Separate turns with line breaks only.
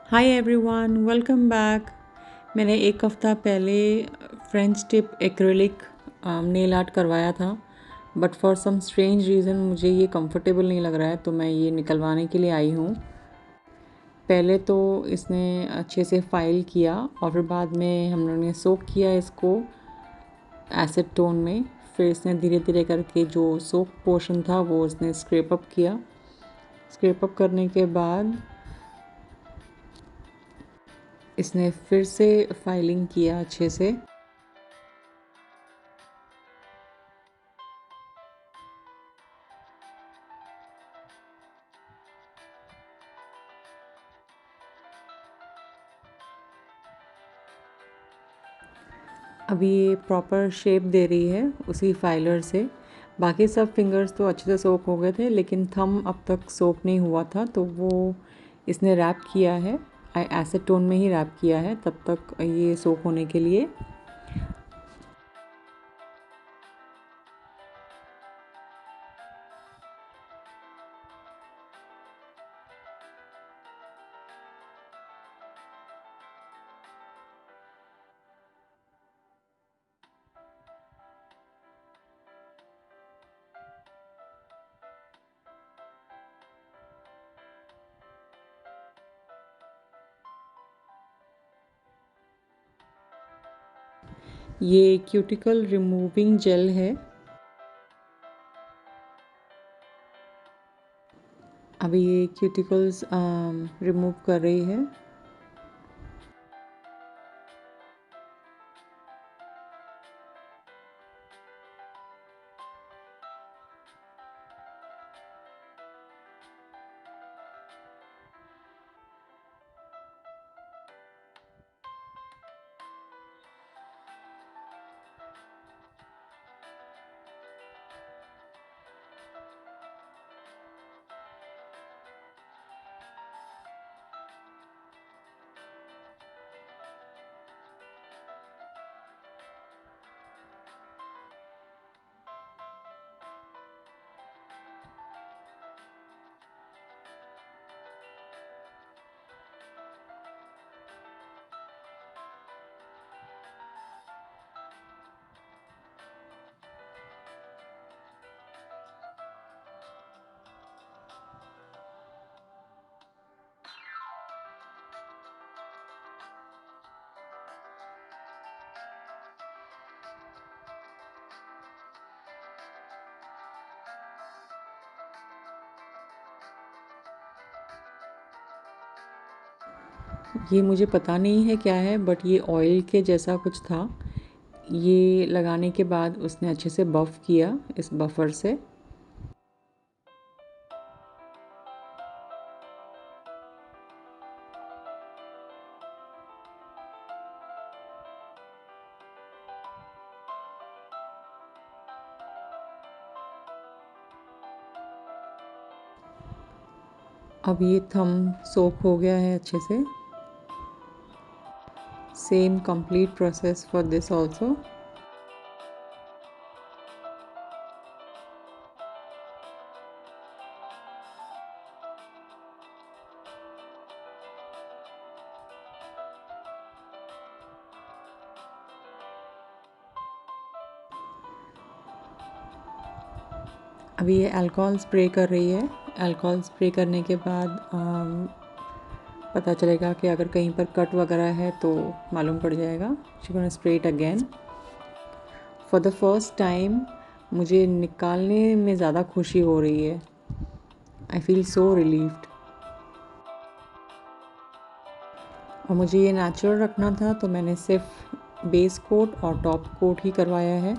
Hi everyone, welcome back. मैंने एक हफ़्ता पहले French tip acrylic nail art करवाया था, but for some strange reason मुझे ये कंफर्टेबल नहीं लग रहा है, तो मैं ये निकलवाने के लिए आई हूँ। पहले तो इसने अच्छे से फाइल किया और फिर बाद में हम लोगों ने सोक किया इसको एसिड टोन में। फिर इसने धीरे धीरे करके जो सोक पोर्शन था वो इसने स्क्रैप अप किया। स्क्रैप अप करने के बाद इसने फिर से फाइलिंग किया अच्छे से। अभी ये प्रॉपर शेप दे रही है उसी फाइलर से। बाकी सब फिंगर्स तो अच्छे से सोक हो गए थे, लेकिन थंब अब तक सोक नहीं हुआ था, तो वो इसने रैप किया है, एसिड टोन में ही रैप किया है तब तक ये सोक होने के लिए। ये क्यूटिकल रिमूविंग जेल है। अभी ये क्यूटिकल्स रिमूव कर रही है। ये मुझे पता नहीं है क्या है, बट ये ऑयल के जैसा कुछ था। ये लगाने के बाद उसने अच्छे से बफ़ किया इस बफ़र से। अब ये थंब सोक हो गया है अच्छे से। Same complete process for this also. अभी ये अल्कोहल स्प्रे कर रही है। अल्कोहल स्प्रे करने के बाद पता चलेगा कि अगर कहीं पर कट वगैरह है तो मालूम पड़ जाएगा। She gonna spray it again. For the first time मुझे निकालने में ज़्यादा खुशी हो रही है। I feel so relieved. और मुझे ये नेचुरल रखना था, तो मैंने सिर्फ बेस कोट और टॉप कोट ही करवाया है।